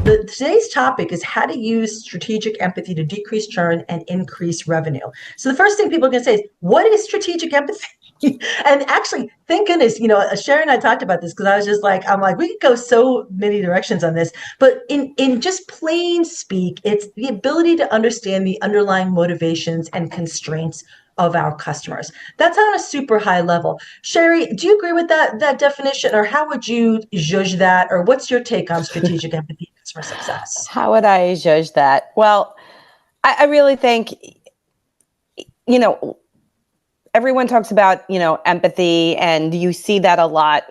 today's topic is how to use strategic empathy to decrease churn and increase revenue. So the first thing people are going to say is, what is strategic empathy? And actually, thank goodness, Sherry and I talked about this, because I was just like, we could go so many directions on this. But in just plain speak, it's the ability to understand the underlying motivations and constraints of our customers. That's on a super high level. Sherry, do you agree with that definition, or how would you judge that, or what's your take on strategic empathy and customer success? How would I judge that? Well, I really think, everyone talks about, empathy, and you see that a lot.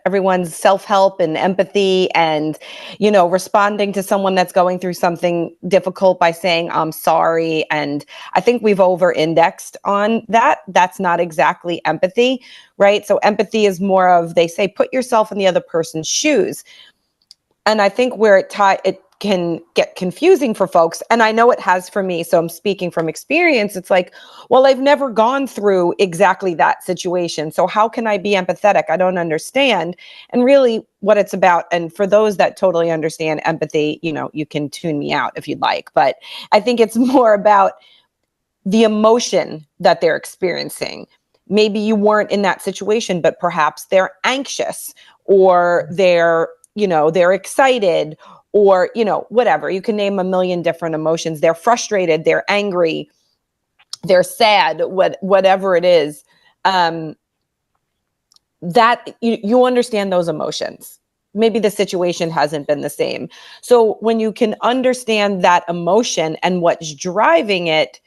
Everyone's self-help and empathy and, responding to someone that's going through something difficult by saying, I'm sorry. And I think we've over-indexed on that. That's not exactly empathy, right? So empathy is more of, they say, put yourself in the other person's shoes. And I think where it can get confusing for folks, and I know it has for me, so I'm speaking from experience. It's like, well, I've never gone through exactly that situation, so how can I be empathetic? I don't understand. And really what it's about, and for those that totally understand empathy, you can tune me out if you'd like, but I think it's more about the emotion that they're experiencing. Maybe you weren't in that situation, but perhaps they're anxious, or they're excited, or, whatever. You can name a million different emotions. They're frustrated, they're angry, they're sad, whatever it is. That you understand those emotions. Maybe the situation hasn't been the same. So when you can understand that emotion and what's driving it,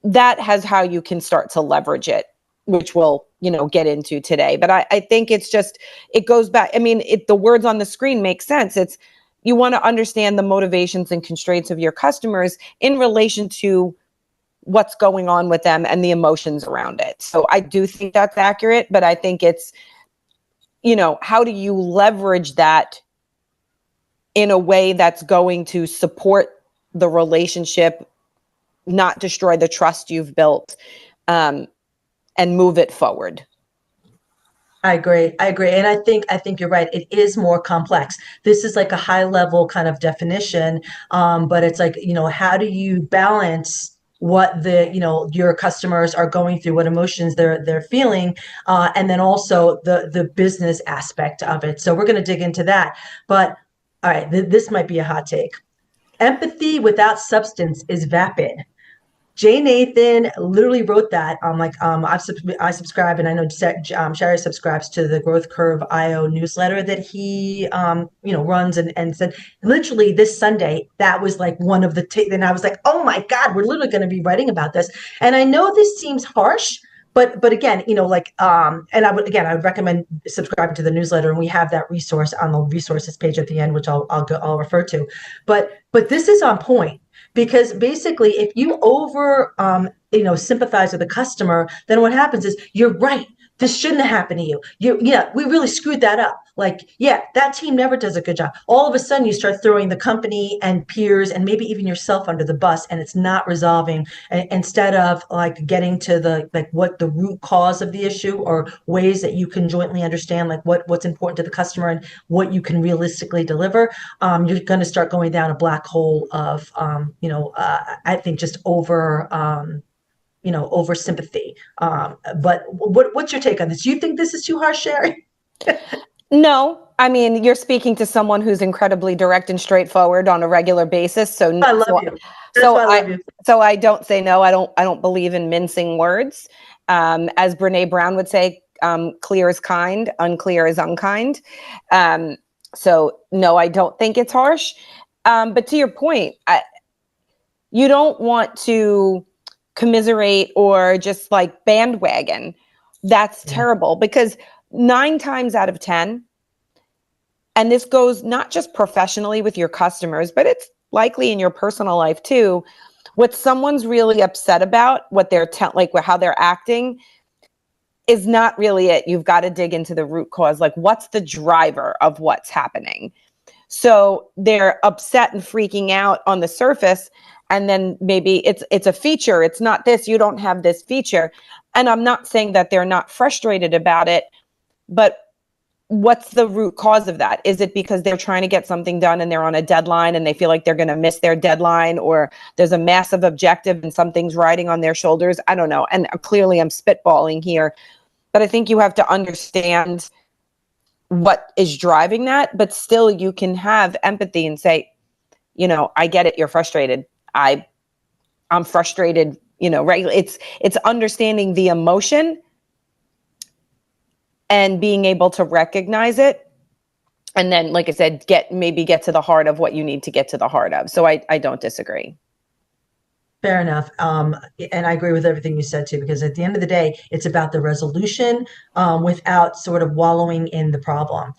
that has how you can start to leverage it, which we'll, get into today. But I think it's just, it goes back. I mean, the words on the screen make sense. It's, you want to understand the motivations and constraints of your customers in relation to what's going on with them and the emotions around it. So I do think that's accurate, but I think it's, how do you leverage that in a way that's going to support the relationship, not destroy the trust you've built, and move it forward. I agree. And I think you're right. It is more complex. This is like a high level kind of definition. But it's like, how do you balance what your customers are going through, what emotions they're feeling, and then also the business aspect of it. So we're going to dig into that. But all right, this might be a hot take. Empathy without substance is vapid. Jay Nathan literally wrote that. I subscribe, and I know Sherry subscribes to the Growth Curve IO newsletter that he runs, and said literally this Sunday that was like one of the and I was like, oh my God, we're literally going to be writing about this. And I know this seems harsh, but again, and I would recommend subscribing to the newsletter, and we have that resource on the resources page at the end, which I'll refer to. But this is on point. Because basically, if you sympathize with the customer, then what happens is, you're right. This shouldn't have happened to you. We really screwed that up. That team never does a good job. All of a sudden, you start throwing the company and peers and maybe even yourself under the bus, and it's not resolving. Instead of getting to what the root cause of the issue, or ways that you can jointly understand what's important to the customer and what you can realistically deliver, you're going to start going down a black hole of I think just over sympathy. But what's your take on this? Do you think this is too harsh, Sherry? No, I mean, you're speaking to someone who's incredibly direct and straightforward on a regular basis. So I love you. That's why I love you. So I don't say no. I don't believe in mincing words. As Brene Brown would say, clear is kind, unclear is unkind. So no, I don't think it's harsh. But to your point, you don't want to commiserate or just bandwagon. That's terrible, because 9 times out of 10, and this goes not just professionally with your customers, but it's likely in your personal life too, what someone's really upset about, what they're how they're acting, is not really it. You've got to dig into the root cause. What's the driver of what's happening? So they're upset and freaking out on the surface, and then maybe it's a feature. It's not this. You don't have this feature. And I'm not saying that they're not frustrated about it, but what's the root cause of that? Is it because they're trying to get something done and they're on a deadline and they feel like they're going to miss their deadline, or there's a massive objective and something's riding on their shoulders? I don't know. And clearly I'm spitballing here, but I think you have to understand what is driving that, but still you can have empathy and say, I get it. You're frustrated. I'm frustrated, right? It's understanding the emotion and being able to recognize it. And then, like I said, get to the heart of what you need to get to the heart of. So I don't disagree. Fair enough. And I agree with everything you said too, because at the end of the day, it's about the resolution without sort of wallowing in the problem.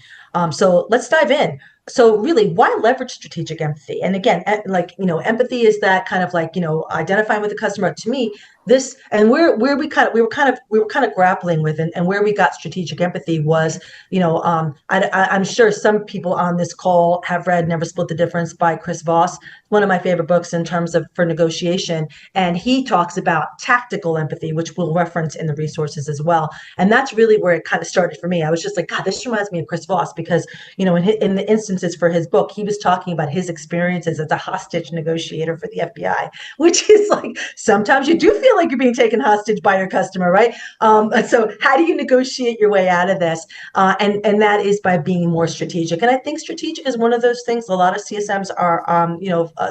So let's dive in. So really, why leverage strategic empathy? And again, empathy is that kind of identifying with the customer. To me, this and where we were kind of grappling with, and where we got strategic empathy was, I'm sure some people on this call have read Never Split the Difference by Chris Voss, one of my favorite books in terms of for negotiation. And he talks about tactical empathy, which we'll reference in the resources as well. And that's really where it kind of started for me. I was just like, God, this reminds me of Chris Voss, because, in the instances for his book, he was talking about his experiences as a hostage negotiator for the FBI, which is like, sometimes you do feel like you're being taken hostage by your customer, right? So how do you negotiate your way out of this? And that is by being more strategic. And I think strategic is one of those things a lot of CSMs are,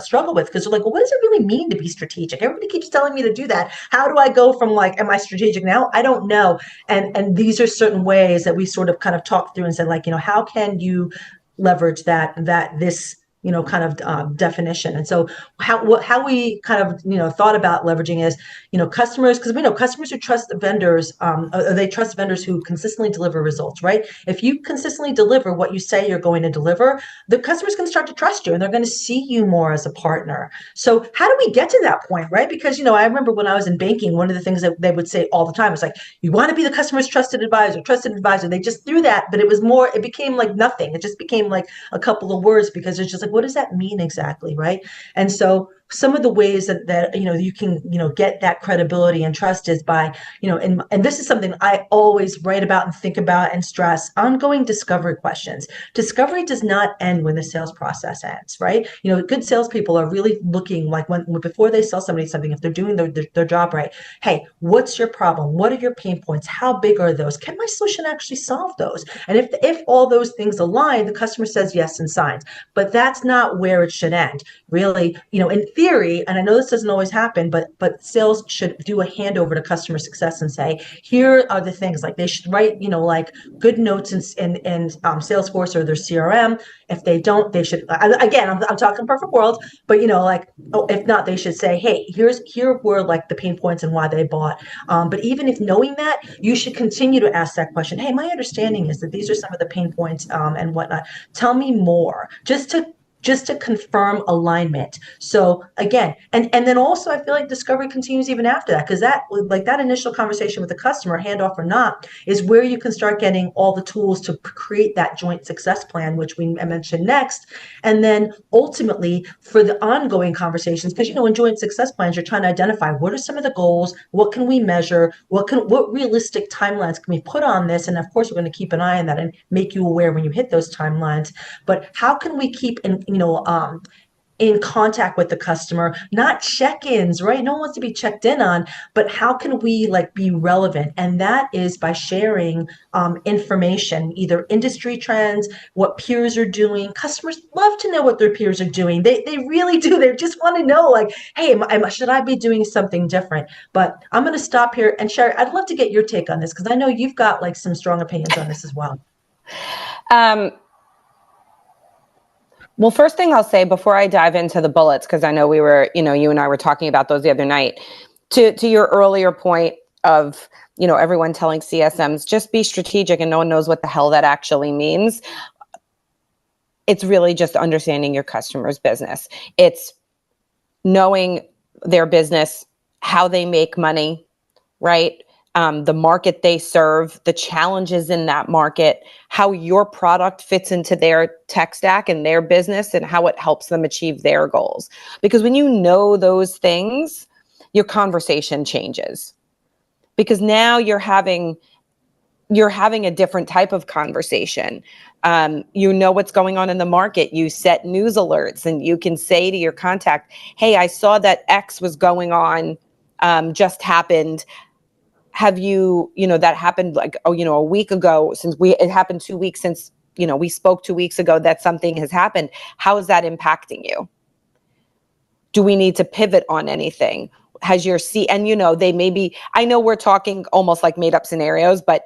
struggle with, because they're like, well, what does it really mean to be strategic? Everybody keeps telling me to do that. How do I go from like, am I strategic now? I don't know. And these are certain ways that we sort of kind of talked through and said, like, how can you leverage this kind of definition. And so how we kind of, thought about leveraging is, customers, because we know customers who trust the vendors, they trust vendors who consistently deliver results, right? If you consistently deliver what you say you're going to deliver, the customer's going to start to trust you and they're going to see you more as a partner. So how do we get to that point, right? Because, I remember when I was in banking, one of the things that they would say all the time is like, you want to be the customer's trusted advisor. They just threw that, but it became like nothing. It just became like a couple of words, because it's just like, what does that mean exactly, right? And so some of the ways that you can get that credibility and trust is by and this is something I always write about and think about and stress: ongoing discovery questions. Discovery does not end when the sales process ends, right? Good salespeople are really looking, like when before they sell somebody something, if they're doing their job right, hey, what's your problem? What are your pain points? How big are those? Can my solution actually solve those? And if all those things align, the customer says yes and signs. But that's not where it should end. Really, in theory, and I know this doesn't always happen, but sales should do a handover to customer success and say, here are the things. Like they should write, like good notes in Salesforce or their CRM. If they don't, they should, again, I'm talking perfect world, but if not, they should say, hey, here were like the pain points and why they bought. But even if knowing that, you should continue to ask that question. Hey, my understanding is that these are some of the pain points and whatnot. Tell me more, just to confirm alignment. So again, and then also I feel like discovery continues even after that, because that initial conversation with the customer, handoff or not, is where you can start getting all the tools to create that joint success plan, which I mentioned next. And then ultimately for the ongoing conversations, because in joint success plans, you're trying to identify what are some of the goals, what can we measure, what realistic timelines can we put on this, and of course we're going to keep an eye on that and make you aware when you hit those timelines. But how can we keep in contact with the customer, not check-ins, right? No one wants to be checked in on, but how can we be relevant? And that is by sharing information, either industry trends, what peers are doing. Customers love to know what their peers are doing. They really do. They just want to know, like, hey, should I be doing something different? But I'm going to stop here. And Sherry, I'd love to get your take on this, because I know you've got some strong opinions on this as well. Well, first thing I'll say before I dive into the bullets, because I know we were, you and I were talking about those the other night, to your earlier point of, everyone telling CSMs, just be strategic, and no one knows what the hell that actually means. It's really just understanding your customer's business. It's knowing their business, how they make money, right? The market they serve, the challenges in that market, how your product fits into their tech stack and their business, and how it helps them achieve their goals. Because when you know those things, your conversation changes. Because now you're you're having a different type of conversation. You know what's going on in the market. You set news alerts, and you can say to your contact, hey, I saw that X was going on, just happened. Have you, that happened like, a week ago, it happened 2 weeks since, we spoke 2 weeks ago, that something has happened. How is that impacting you? Do we need to pivot on anything? Has your and they may be, I know we're talking almost like made up scenarios, but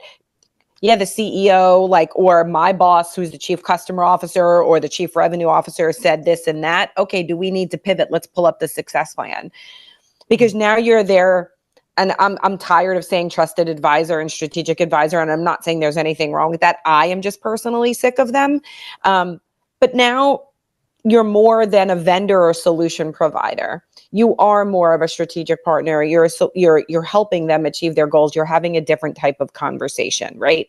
yeah, the CEO, like, or my boss, who's the chief customer officer or the chief revenue officer, said this and that. Okay, do we need to pivot? Let's pull up the success plan. Because now you're there, and I'm tired of saying trusted advisor and strategic advisor, and I'm not saying there's anything wrong with that. I am just personally sick of them. But now you're more than a vendor or solution provider. You are more of a strategic partner. You're helping them achieve their goals. You're having a different type of conversation, right?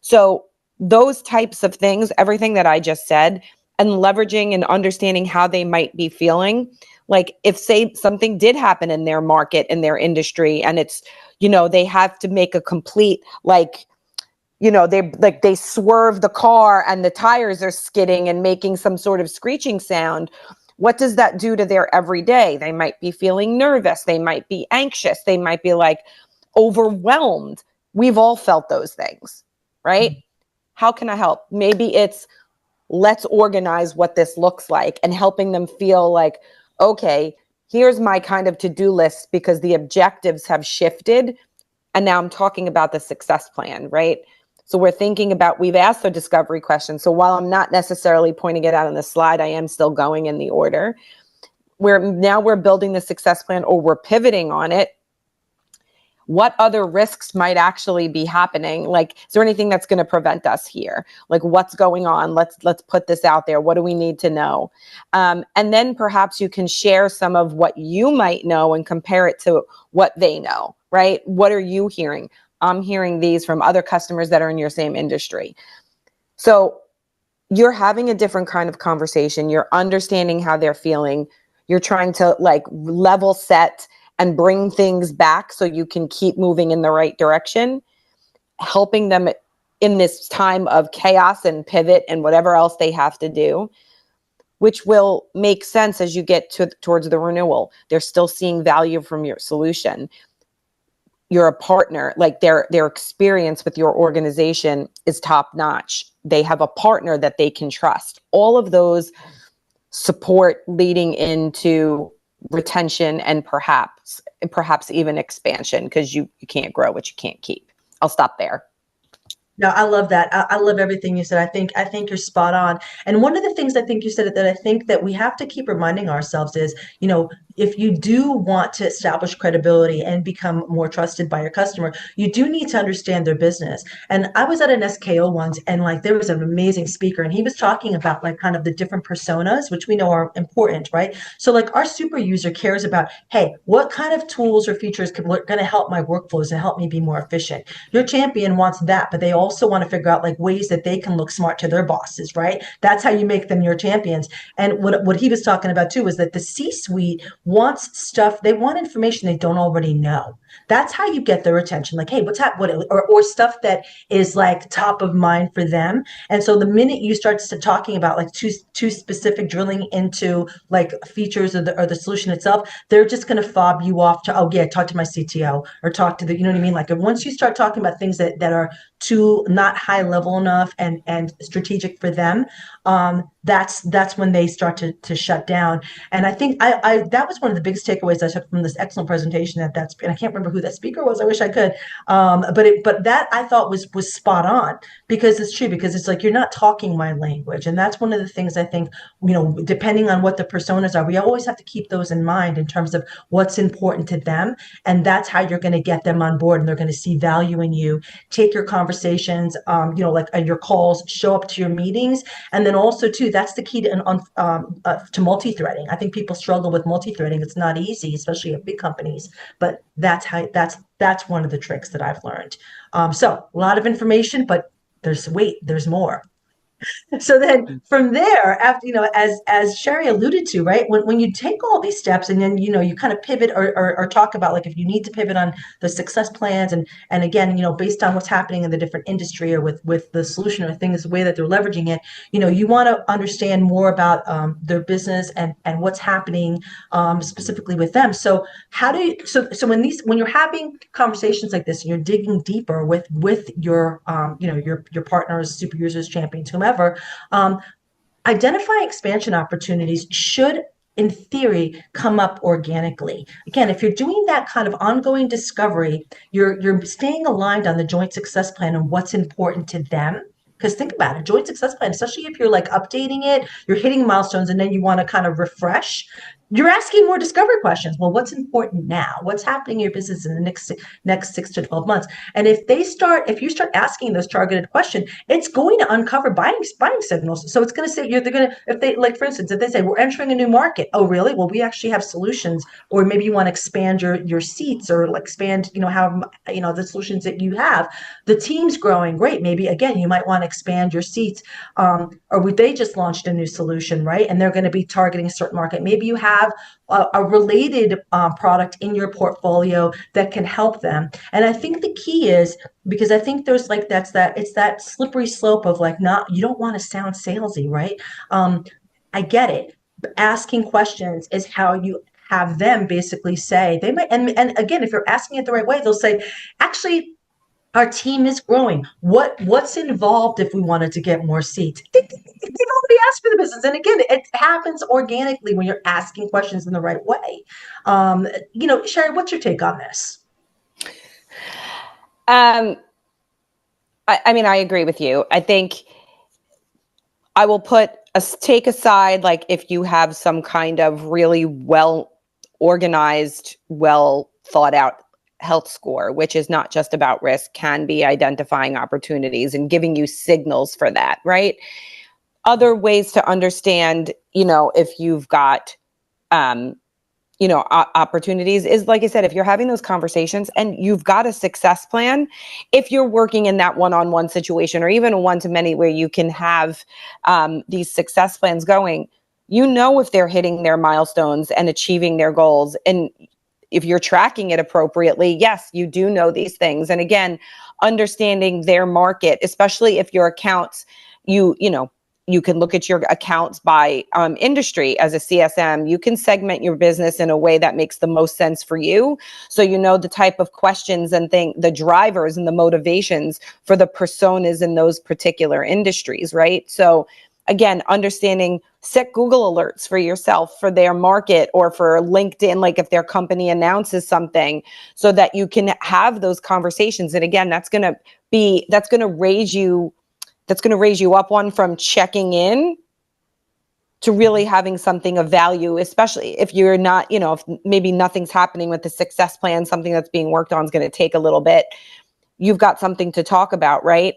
So those types of things, everything that I just said, and leveraging and understanding how they might be feeling. Like if, say, something did happen in their market, in their industry, and it's, they have to make a complete, they swerve the car and the tires are skidding and making some sort of screeching sound. What does that do to their everyday? They might be feeling nervous. They might be anxious. They might be like overwhelmed. We've all felt those things, right? Mm-hmm. How can I help? Maybe it's, let's organize what this looks like, and helping them feel like, okay, here's my kind of to-do list because the objectives have shifted. And now I'm talking about the success plan, right? So we've asked the discovery question. So while I'm not necessarily pointing it out on the slide, I am still going in the order. We're building the success plan, or we're pivoting on it. What other risks might actually be happening? Like, is there anything that's going to prevent us here? Like, what's going on? Let's put this out there. What do we need to know? And then perhaps you can share some of what you might know and compare it to what they know, right? What are you hearing? I'm hearing these from other customers that are in your same industry. So you're having a different kind of conversation. You're understanding how they're feeling. You're trying to level set and bring things back so you can keep moving in the right direction, helping them in this time of chaos and pivot and whatever else they have to do, which will make sense as you get towards the renewal. They're still seeing value from your solution. You're a partner, like their experience with your organization is top notch. They have a partner that they can trust. All of those support leading into retention and perhaps even expansion, because you can't grow what you can't keep. I'll stop there. No, I love that. I love everything you said. I think you're spot on. And one of the things I think you said that I think that we have to keep reminding ourselves is, if you do want to establish credibility and become more trusted by your customer, you do need to understand their business. And I was at an SKO once, and there was an amazing speaker, and he was talking about kind of the different personas, which we know are important, right? So our super user cares about, hey, what kind of tools or features are going to help my workflows and help me be more efficient? Your champion wants that, but they also want to figure out ways that they can look smart to their bosses, right? That's how you make them your champions. And what he was talking about too was that the C-suite wants stuff, they want information they don't already know. That's how you get their attention. Hey, what's happening? Or stuff that is top of mind for them. And so the minute you start talking about too specific, drilling into features or the solution itself, they're just going to fob you off to, oh yeah, talk to my CTO or talk to the, you know what I mean? Once you start talking about things that are too not high level enough and strategic for them, that's when they start to shut down. And I think I that was one of the biggest takeaways I took from this excellent presentation and I can't remember who that speaker was. I wish I could. But that I thought was spot on, because it's true, because it's you're not talking my language. And that's one of the things I think, depending on what the personas are, we always have to keep those in mind in terms of what's important to them. And that's how you're going to get them on board, and they're going to see value in you. Take your conversations, your calls, show up to your meetings. And then also too, that's the key to multi-threading. I think people struggle with multi-threading. It's not easy, especially at big companies, but that's one of the tricks that I've learned. So a lot of information, but there's more. So then from there, after, as Sherry alluded to, right, when you take all these steps and then, you kind of pivot or talk about like if you need to pivot on the success plans and again, based on what's happening in the different industry or with the solution or things, the way that they're leveraging it, you want to understand more about their business and what's happening specifically with them. So how do you, so when you're having conversations like this and you're digging deeper with your your partners, super users, champions, whomever, um, identifying expansion opportunities should, in theory, come up organically. Again, if you're doing that kind of ongoing discovery, you're staying aligned on the joint success plan and what's important to them. Because think about it, joint success plan, especially if you're like updating it, you're hitting milestones, and then you want to kind of refresh. You're asking more discovery questions. Well, what's important now? What's happening in your business in the next 6 to 12 months? And if you start asking those targeted questions, it's going to uncover buying signals. So it's going to say they're going to, if they, like for instance, if they say we're entering a new market, oh really? Well, we actually have solutions. Or maybe you want to expand your seats or like expand, how the solutions that you have. The team's growing, great. Maybe again you might want to expand your seats. Or they just launched a new solution, right? And they're going to be targeting a certain market. Maybe you have a related product in your portfolio that can help them. And I think the key is, because I think there's like it's that slippery slope of like, not, you don't want to sound salesy, right? I get it. Asking questions is how you have them basically say, they might, and again, if you're asking it the right way, they'll say, actually, our team is growing. What's involved if we wanted to get more seats? They've already asked for the business, and again, it happens organically when you're asking questions in the right way. Sherry, what's your take on this? Um, I mean, I agree with you. I think I will take aside, like if you have some kind of really well organized, well thought out health score, which is not just about risk, can be identifying opportunities and giving you signals for that, right? Other ways to understand, if you've got, opportunities is, like I said, if you're having those conversations and you've got a success plan, if you're working in that one-on-one situation or even a one-to-many where you can have these success plans going, if they're hitting their milestones and achieving their goals. And if you're tracking it appropriately, yes, you do know these things. And again, understanding their market, especially if your accounts, you can look at your accounts by industry as a CSM. You can segment your business in a way that makes the most sense for you. So the type of questions and the drivers and the motivations for the personas in those particular industries, right? So again, understanding, set Google alerts for yourself for their market or for LinkedIn, like if their company announces something, so that you can have those conversations. And again, that's going to raise you up one from checking in to really having something of value, especially if you're not, if maybe nothing's happening with the success plan, something that's being worked on is going to take a little bit. You've got something to talk about, right?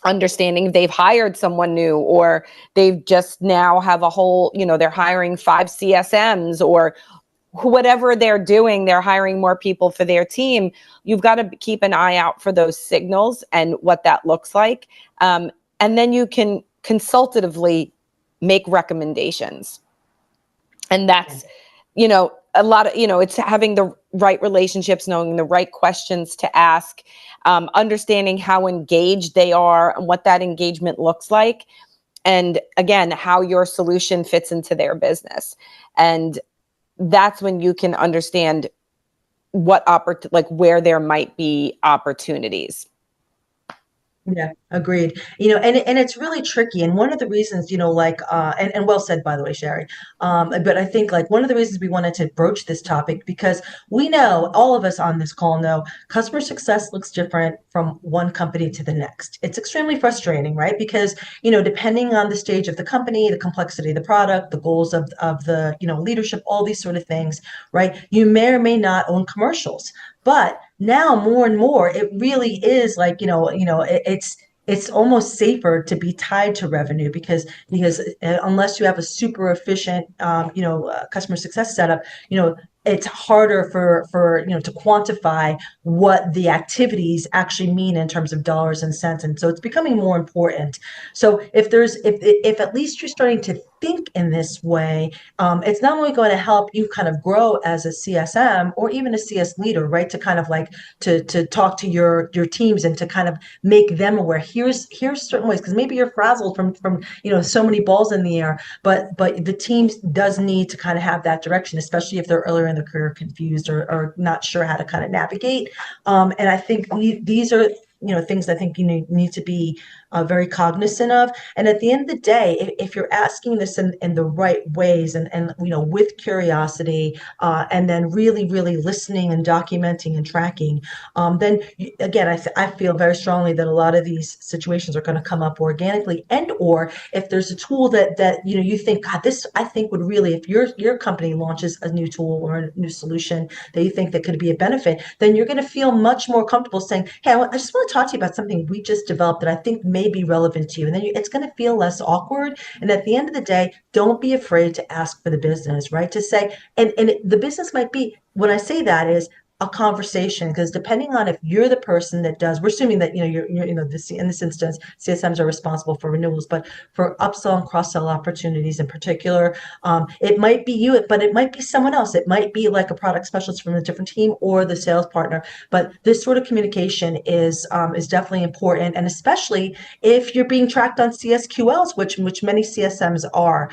Understanding if they've hired someone new or they've just now have a whole, they're hiring 5 CSMs or whatever they're doing, they're hiring more people for their team. You've got to keep an eye out for those signals and what that looks like. And then you can consultatively make recommendations. And that's, a lot of, it's having the right relationships, knowing the right questions to ask, understanding how engaged they are and what that engagement looks like. And again, how your solution fits into their business. And that's when you can understand where there might be opportunities. Yeah, agreed. And it's really tricky. And one of the reasons, and well said, by the way, Sherry. But I think like one of the reasons we wanted to broach this topic, because we know, all of us on this call know, customer success looks different from one company to the next. It's extremely frustrating, right? Because, depending on the stage of the company, the complexity of the product, the goals of the, leadership, all these sort of things, right? You may or may not own commercials. But now more and more, it really is like, it's almost safer to be tied to revenue because unless you have a super efficient, customer success setup, it's harder for to quantify what the activities actually mean in terms of dollars and cents, and so it's becoming more important. So if at least you're starting to think in this way, it's not only going to help you kind of grow as a CSM or even a CS leader, right? To kind of like to talk to your teams and to kind of make them aware. Here's certain ways, because maybe you're frazzled from so many balls in the air, but the team does need to kind of have that direction, especially if they're earlier in their career, confused or not sure how to kind of navigate. And I think these are things I think you need to be very cognizant of. And at the end of the day, if you're asking this in the right ways and with curiosity, and then really listening and documenting and tracking, then again, I feel very strongly that a lot of these situations are going to come up organically. And or if there's a tool that you think, God, this I think would really, if your company launches a new tool or a new solution that you think that could be a benefit, then you're going to feel much more comfortable saying, hey, I just want to talk to you about something we just developed that I think may be relevant to you. And then it's going to feel less awkward. And at the end of the day, don't be afraid to ask for the business, right? To say, and the business might be, when I say that, is a conversation, because depending on if you're the person that does, we're assuming that you're this, in this instance, CSMs are responsible for renewals, but for upsell and cross sell opportunities in particular, it might be you, but it might be someone else. It might be like a product specialist from a different team or the sales partner. But this sort of communication is definitely important, and especially if you're being tracked on CSQLs, which many CSMs are.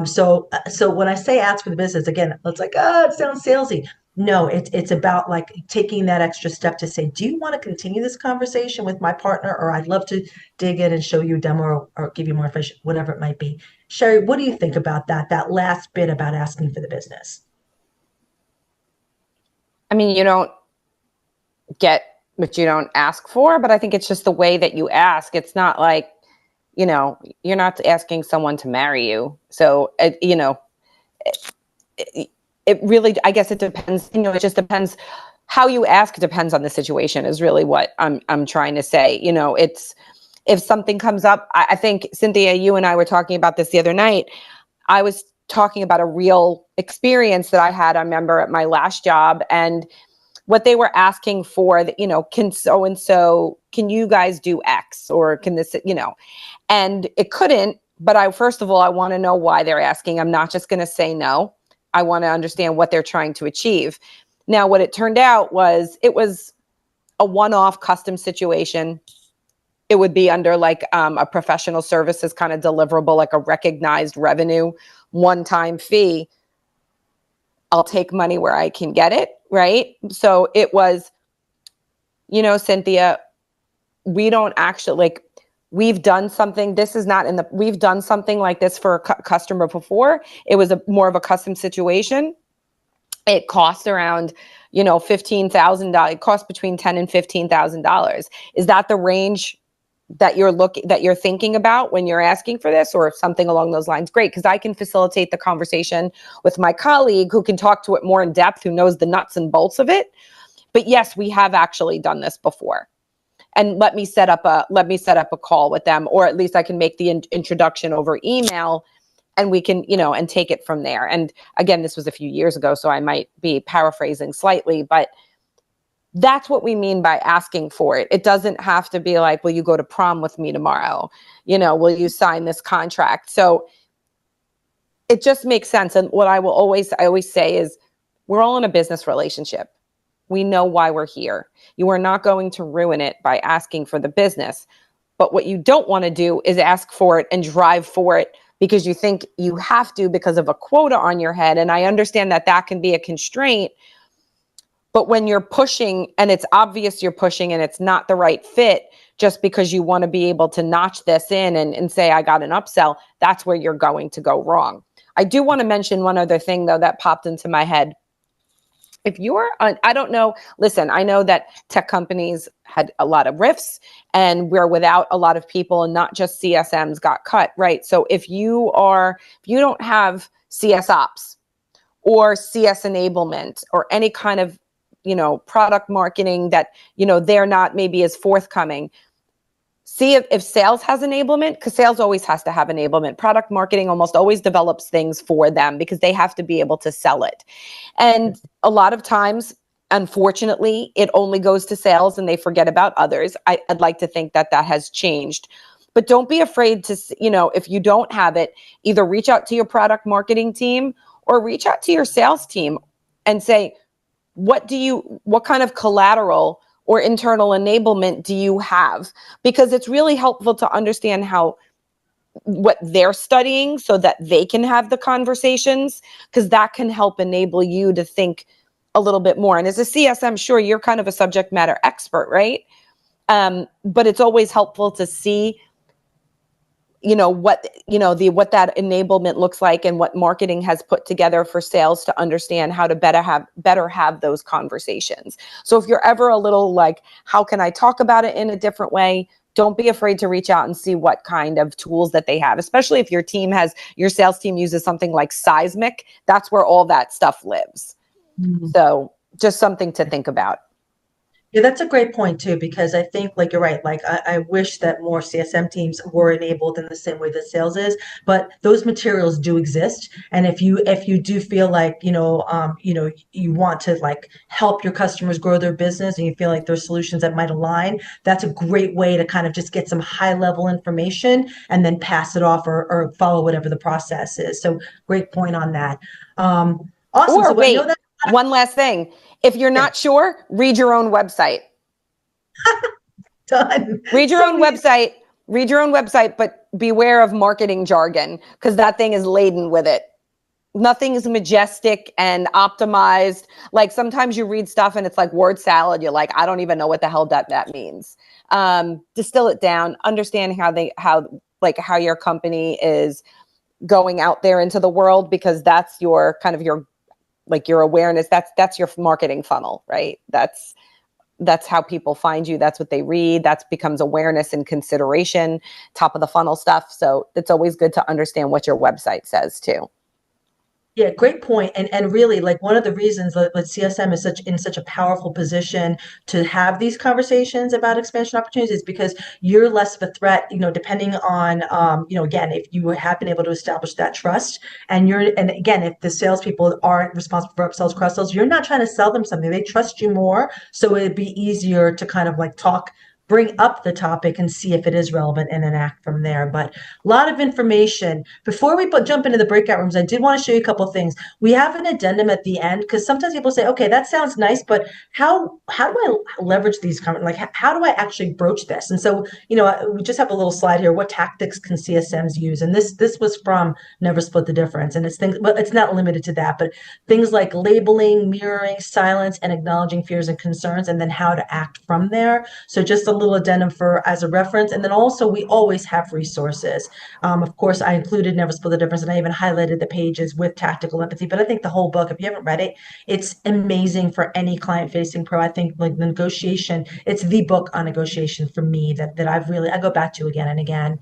So when I say ask for the business, again, it's like, it sounds salesy. No, it's about like taking that extra step to say, do you want to continue this conversation with my partner? Or I'd love to dig in and show you a demo, or give you more information, whatever it might be. Sherry, what do you think about that last bit about asking for the business? I mean, you don't get what you don't ask for, but I think it's just the way that you ask. It's not like, you're not asking someone to marry you. So, it really, I guess it depends, it just depends how you ask. It depends on the situation is really what I'm trying to say. It's, if something comes up, I think, Cinthia, you and I were talking about this the other night. I was talking about a real experience that I had, I remember, at my last job, and what they were asking for, that, can so-and-so, can you guys do X, or can this, and it couldn't. But first of all, I want to know why they're asking. I'm not just going to say no. I want to understand what they're trying to achieve. Now, what it turned out was, it was a one-off custom situation. It would be under like a professional services kind of deliverable, like a recognized revenue, one-time fee. I'll take money where I can get it, right? So it was, Cinthia, we don't actually, like, we've done something. This is not we've done something like this for a customer before. It was more of a custom situation. It cost around, $15,000. It cost between $10,000 and $15,000. Is that the range that you're thinking about when you're asking for this, or something along those lines? Great, because I can facilitate the conversation with my colleague who can talk to it more in depth, who knows the nuts and bolts of it. But yes, we have actually done this before. And let me set up a call with them, or at least I can make the introduction over email, and we can, and take it from there. And again, this was a few years ago, so I might be paraphrasing slightly, but that's what we mean by asking for it. It doesn't have to be like, will you go to prom with me tomorrow? Will you sign this contract? So it just makes sense. And what I always say is, we're all in a business relationship. We know why we're here. You are not going to ruin it by asking for the business. But what you don't want to do is ask for it and drive for it because you think you have to, because of a quota on your head. And I understand that that can be a constraint. But when you're pushing, and it's obvious you're pushing and it's not the right fit, just because you want to be able to notch this in and say, I got an upsell, that's where you're going to go wrong. I do want to mention one other thing, though, that popped into my head. If you're, I don't know, listen, I know that tech companies had a lot of rifts, and we're without a lot of people, and not just CSMs got cut, right? So if you don't have CS ops or CS enablement or any kind of, product marketing that, they're not maybe as forthcoming, see if sales has enablement, because sales always has to have enablement. Product marketing almost always develops things for them because they have to be able to sell it. And a lot of times, unfortunately, it only goes to sales and they forget about others. I'd like to think that has changed. But don't be afraid to, if you don't have it, either reach out to your product marketing team or reach out to your sales team and say, what kind of collateral or internal enablement do you have? Because it's really helpful to understand what they're studying so that they can have the conversations, because that can help enable you to think a little bit more. And as a CSM, sure, you're kind of a subject matter expert, right? But it's always helpful to see what that enablement looks like and what marketing has put together for sales to understand how to better have those conversations. So if you're ever a little like, how can I talk about it in a different way? Don't be afraid to reach out and see what kind of tools that they have, especially if your sales team uses something like Seismic. That's where all that stuff lives. Mhm. So just something to think about. Yeah, that's a great point too, because I think, like, you're right. Like, I wish that more CSM teams were enabled in the same way that sales is, but those materials do exist. And if you do feel like, you want to like help your customers grow their business and you feel like there's solutions that might align, that's a great way to kind of just get some high level information and then pass it off or follow whatever the process is. So great point on that. Awesome. Or So I know wait, that. one last thing. If you're Yeah, not sure, read your own website. done. Read your So own easy. website. Read your own website, but beware of marketing jargon because that thing is laden with it. Nothing is majestic and optimized. Like sometimes you read stuff and it's like word salad. You're like, I don't even know what the hell that means. Distill it down. Understand how your company is going out there into the world, because that's your kind of your awareness. That's your marketing funnel, right? That's how people find you. That's what they read. That becomes awareness and consideration, top of the funnel stuff. So it's always good to understand what your website says too. Yeah, great point. And really, like, one of the reasons that CSM is in such a powerful position to have these conversations about expansion opportunities is because you're less of a threat, depending on, again, if you have been able to establish that trust, and again, if the salespeople aren't responsible for upsells, cross sells, you're not trying to sell them something. They trust you more, so it'd be easier to kind of like bring up the topic and see if it is relevant and then act from there. But a lot of information. Before we jump into the breakout rooms, I did want to show you a couple of things. We have an addendum at the end because sometimes people say, "Okay, that sounds nice, but how do I leverage these? Like, how do I actually broach this?" And so, we just have a little slide here. What tactics can CSMs use? And this was from Never Split the Difference, and it's things, but it's not limited to that. But things like labeling, mirroring, silence, and acknowledging fears and concerns, and then how to act from there. So just a little addendum as a reference, and then also we always have resources. Of course, I included Never Split the Difference, and I even highlighted the pages with tactical empathy. But I think the whole book, if you haven't read it, it's amazing for any client-facing pro. I think like the negotiation, it's the book on negotiation for me that I go back to again and again.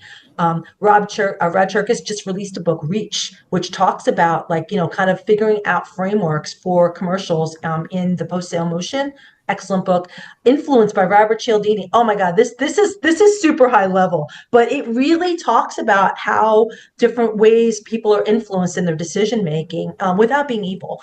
Rod Cherkis just released a book, Reach, which talks about like kind of figuring out frameworks for commercials in the post-sale motion. Excellent book. Influenced by Robert Cialdini. Oh my God, this is super high level, but it really talks about how different ways people are influenced in their decision making without being evil.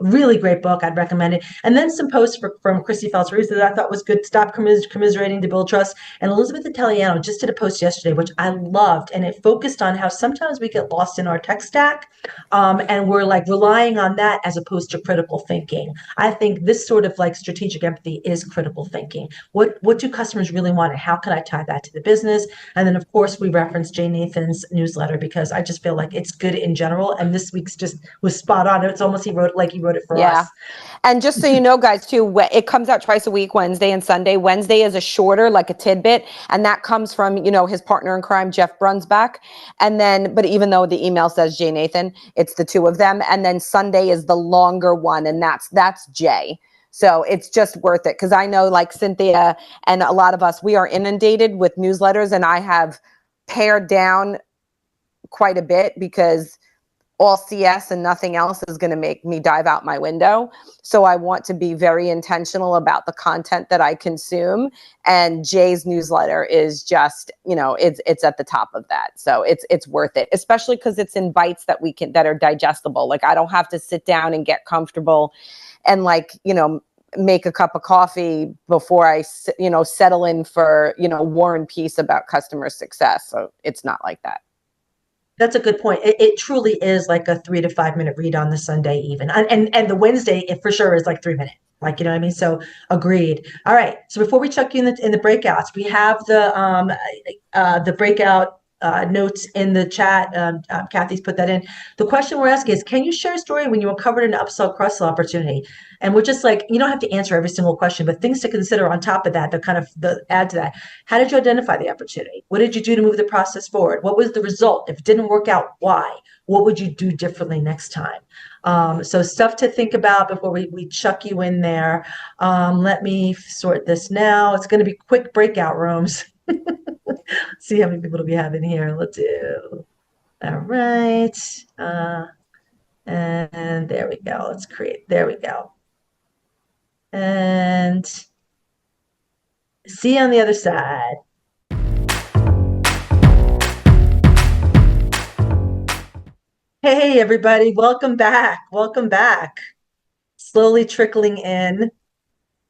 Really great book. I'd recommend it. And then some posts from Christy Falsariz that I thought was good. Stop commiserating to build trust. And Elizabeth Italiano just did a post yesterday, which I loved, and it focused on how sometimes we get lost in our tech stack, and we're like relying on that as opposed to critical thinking. I think this sort of like strategic empathy is critical thinking. What do customers really want, and how can I tie that to the business? And then of course we reference Jay Nathan's newsletter because I just feel like it's good in general, and this week's just was spot on. It's almost he wrote it for Yeah. us. And just so you know, guys, too, it comes out twice a week, Wednesday and Sunday. Wednesday is a shorter, like a tidbit, and that comes from, his partner in crime, Jeff Brunsback. And then, but even though the email says Jay Nathan, it's the two of them. And then Sunday is the longer one, and that's Jay. So it's just worth it, because I know, like Cinthia and a lot of us, we are inundated with newsletters, and I have pared down quite a bit because all CS and nothing else is going to make me dive out my window. So I want to be very intentional about the content that I consume. And Jay's newsletter is just, it's at the top of that. So it's worth it, especially because it's in bites that are digestible. Like I don't have to sit down and get comfortable and make a cup of coffee before I, settle in for, War and Peace about customer success. So it's not like that. That's a good point. It truly is like a 3 to 5 minute read on the Sunday even. And the Wednesday, it for sure is like 3 minutes. Like, you know what I mean? So agreed. All right. So before we chuck you in the breakouts, we have the breakout notes in the chat. Kathy's put that in. The question we're asking is, can you share a story when you uncovered an upsell cross-sell opportunity? And we're just like, you don't have to answer every single question, but things to consider on top of that, the add to that. How did you identify the opportunity? What did you do to move the process forward? What was the result? If it didn't work out, why? What would you do differently next time? So stuff to think about before we chuck you in there. Let me sort this now. It's going to be quick breakout rooms. See how many people do we have in here. Let's do. All right. And there we go. Let's create. There we go. And see you on the other side. Hey, everybody. Welcome back. Welcome back. Slowly trickling in.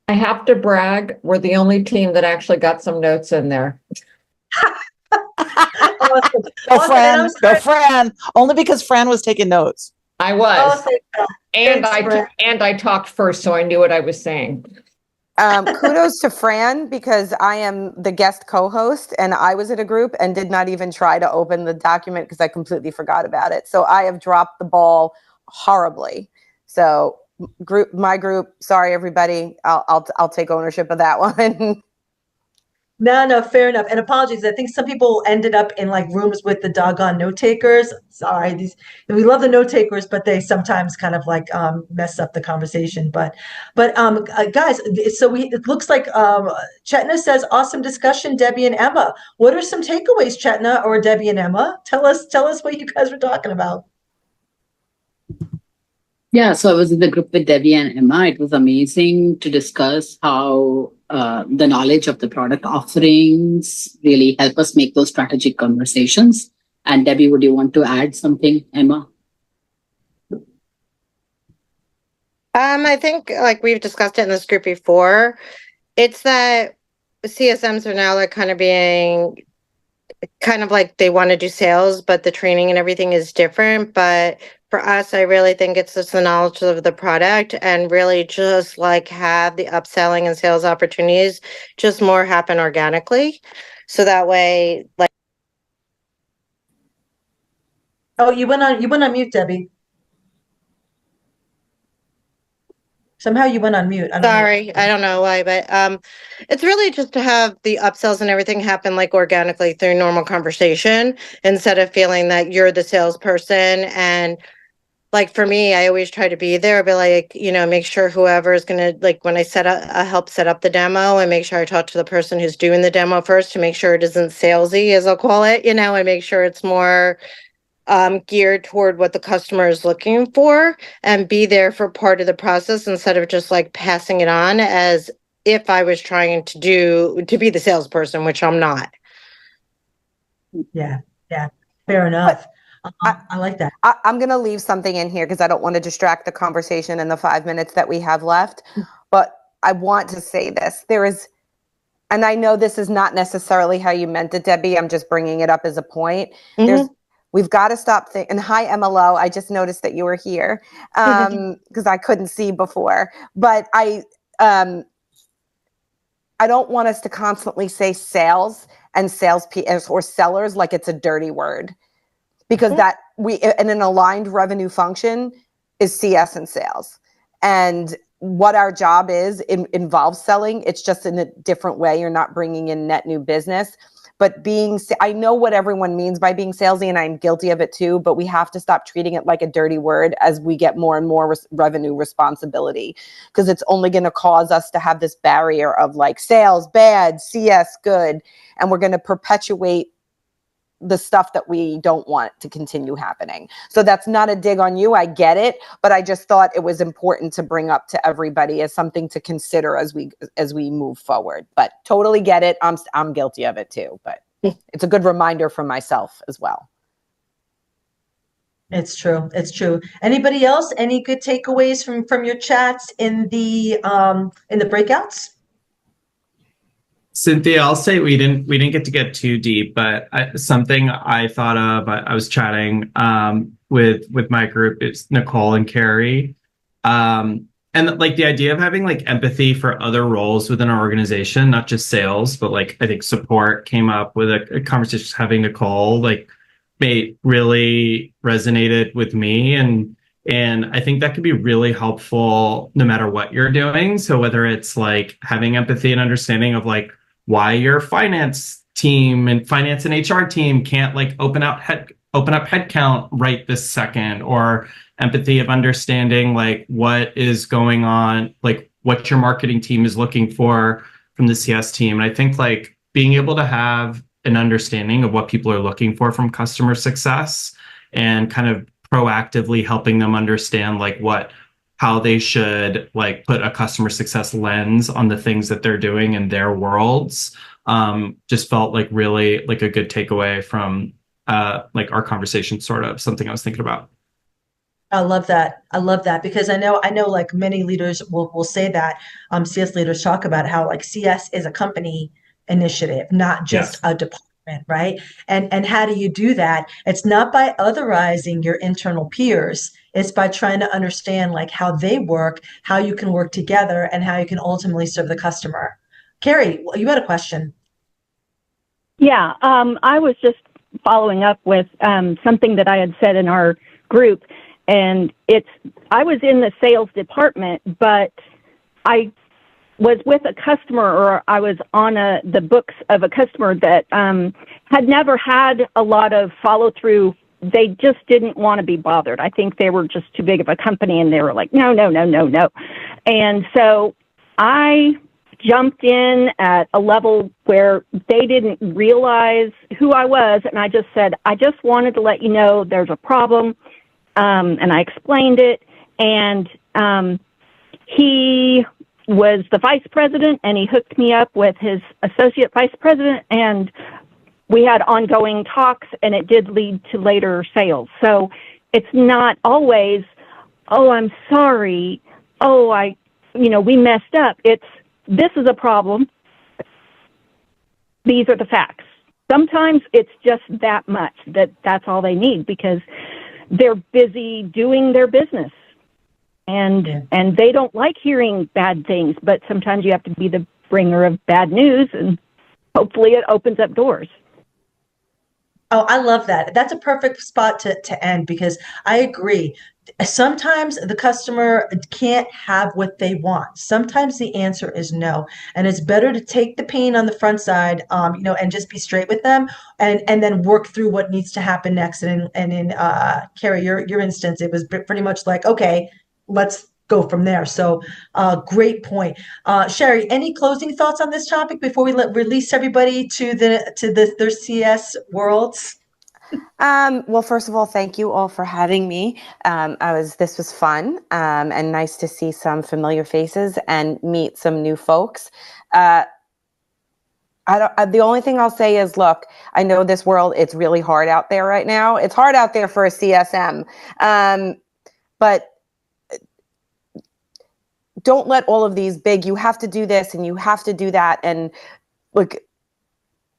I have to brag, we're the only team that actually got some notes in there. Awesome. Go, Awesome. Fran. Go, Fran. Only because Fran was taking notes. I was. Thanks, Fran. And I talked first, so I knew what I was saying. Kudos to Fran, because I am the guest co-host and I was at a group and did not even try to open the document because I completely forgot about it. So I have dropped the ball horribly. So my group, sorry everybody. I'll take ownership of that one. No, fair enough. And apologies. I think some people ended up in like rooms with the doggone note takers. Sorry, we love the note takers, but they sometimes kind of like mess up the conversation. But guys, so it looks like Chetna says, awesome discussion, Debbie and Emma. What are some takeaways, Chetna or Debbie and Emma? Tell us what you guys were talking about. Yeah, so I was in the group with Debbie and Emma. It was amazing to discuss how the knowledge of the product offerings really help us make those strategic conversations. And Debbie, would you want to add something, Emma? I think like we've discussed it in this group before, it's that CSMs are now like kind of being kind of like they want to do sales, but the training and everything is different. But for us, I really think it's just the knowledge of the product and really just like have the upselling and sales opportunities just more happen organically. So that way, like. Oh, you went on mute, Debbie. Somehow you went on mute. Sorry, I don't know why, but it's really just to have the upsells and everything happen like organically through normal conversation instead of feeling that you're the salesperson. And like for me, I always try to be there, but like, make sure whoever is gonna like when I help set up the demo and make sure I talk to the person who's doing the demo first to make sure it isn't salesy, as I'll call it, and make sure it's more geared toward what the customer is looking for and be there for part of the process instead of just like passing it on as if I was trying to be the salesperson, which I'm not. Yeah, fair enough. I like that. I'm going to leave something in here because I don't want to distract the conversation in the 5 minutes that we have left. But I want to say this. And I know this is not necessarily how you meant it, Debbie. I'm just bringing it up as a point. Mm-hmm. We've got to stop thinking. And hi, MLO. I just noticed that you were here because I couldn't see before. But I don't want us to constantly say sales and or sellers like it's a dirty word, because that in an aligned revenue function is CS and sales. And what our job is involves selling. It's just in a different way. You're not bringing in net new business. But I know what everyone means by being salesy, and I'm guilty of it too, but we have to stop treating it like a dirty word as we get more and more revenue responsibility, because it's only going to cause us to have this barrier of like sales bad, CS good, and we're going to perpetuate the stuff that we don't want to continue happening. So that's not a dig on you. I get it, but I just thought it was important to bring up to everybody as something to consider as we move forward. But totally get it. I'm guilty of it too, but it's a good reminder for myself as well. It's true. It's true. Anybody else? Any good takeaways from your chats in the breakouts? Cynthia, I'll say we didn't get to get too deep, but something I thought of. I was chatting with my group. It's Nicole and Carrie, and like the idea of having like empathy for other roles within our organization, not just sales, but like I think support came up with a conversation having Nicole like really resonated with me, and I think that could be really helpful no matter what you're doing. So whether it's like having empathy and understanding of like why your finance and HR team can't like open up headcount right this second, or empathy of understanding like what is going on, like what your marketing team is looking for from the CS team. And I think like being able to have an understanding of what people are looking for from customer success and kind of proactively helping them understand like how they should like put a customer success lens on the things that they're doing in their worlds, just felt like really like a good takeaway from like our conversation, sort of something I was thinking about. I love that. I love that because I know like many leaders will say that CS leaders talk about how like CS is a company initiative, not just Yes. a department, right? And how do you do that? It's not by otherizing your internal peers. It's by trying to understand like how they work, how you can work together, and how you can ultimately serve the customer. Carrie, you had a question. Yeah, I was just following up with something that I had said in our group, and I was in the sales department, but I was with a customer, or I was on the books of a customer that had never had a lot of follow through. They just didn't want to be bothered. I think they were just too big of a company, and they were like, no. And so I jumped in at a level where they didn't realize who I was, and I just said, I just wanted to let you know there's a problem, and I explained it, and he was the vice president, and he hooked me up with his associate vice president, and we had ongoing talks, and it did lead to later sales. So it's not always, oh, I'm sorry, oh, we messed up. It's, this is a problem. These are the facts. Sometimes it's just that much, that's all they need, because they're busy doing their business. And they don't like hearing bad things, but sometimes you have to be the bringer of bad news, and hopefully it opens up doors. Oh, I love that. That's a perfect spot to end because I agree. Sometimes the customer can't have what they want. Sometimes the answer is no. And it's better to take the pain on the front side, and just be straight with them and then work through what needs to happen next. And in Carrie, your instance, it was pretty much like, okay, let's go from there. So great point. Sherry, any closing thoughts on this topic before we release everybody to their CS worlds? Well, first of all, thank you all for having me. This was fun, and nice to see some familiar faces and meet some new folks. The only thing I'll say is, look, I know this world, it's really hard out there right now. It's hard out there for a CSM. But don't let all of these big, you have to do this and you have to do that. And look,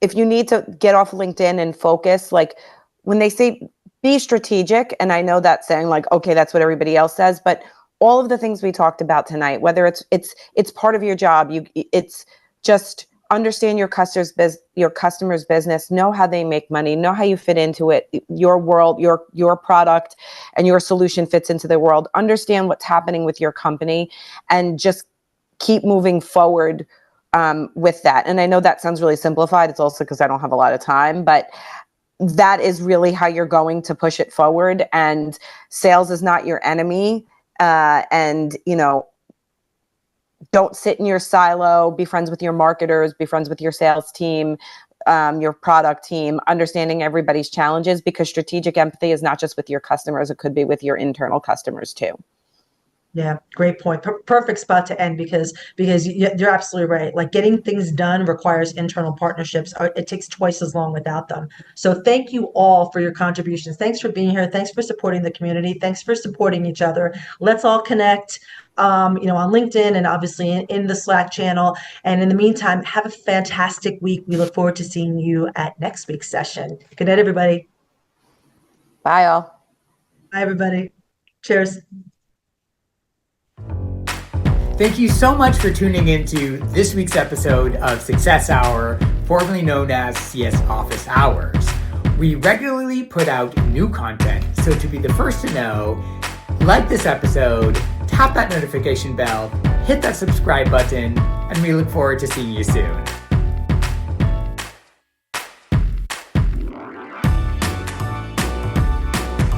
if you need to get off LinkedIn and focus, like when they say be strategic, and I know that's saying like, okay, that's what everybody else says, but all of the things we talked about tonight, whether it's part of your job, it's just understand your customer's business, know how they make money, know how you fit into it, your world, your product and your solution fits into the world, understand what's happening with your company, and just keep moving forward with that. And I know that sounds really simplified. It's also because I don't have a lot of time, but that is really how you're going to push it forward. And sales is not your enemy. And don't sit in your silo, be friends with your marketers, be friends with your sales team, your product team, understanding everybody's challenges, because strategic empathy is not just with your customers, it could be with your internal customers too. Yeah, great point. Perfect spot to end because you're absolutely right. Like getting things done requires internal partnerships. It takes twice as long without them. So thank you all for your contributions. Thanks for being here. Thanks for supporting the community. Thanks for supporting each other. Let's all connect, on LinkedIn and obviously in the Slack channel. And in the meantime, have a fantastic week. We look forward to seeing you at next week's session. Good night, everybody. Bye all. Bye, everybody. Cheers. Thank you so much for tuning into this week's episode of Success Hour, formerly known as CS Office Hours. We regularly put out new content, so to be the first to know, like this episode, tap that notification bell, hit that subscribe button, and we look forward to seeing you soon.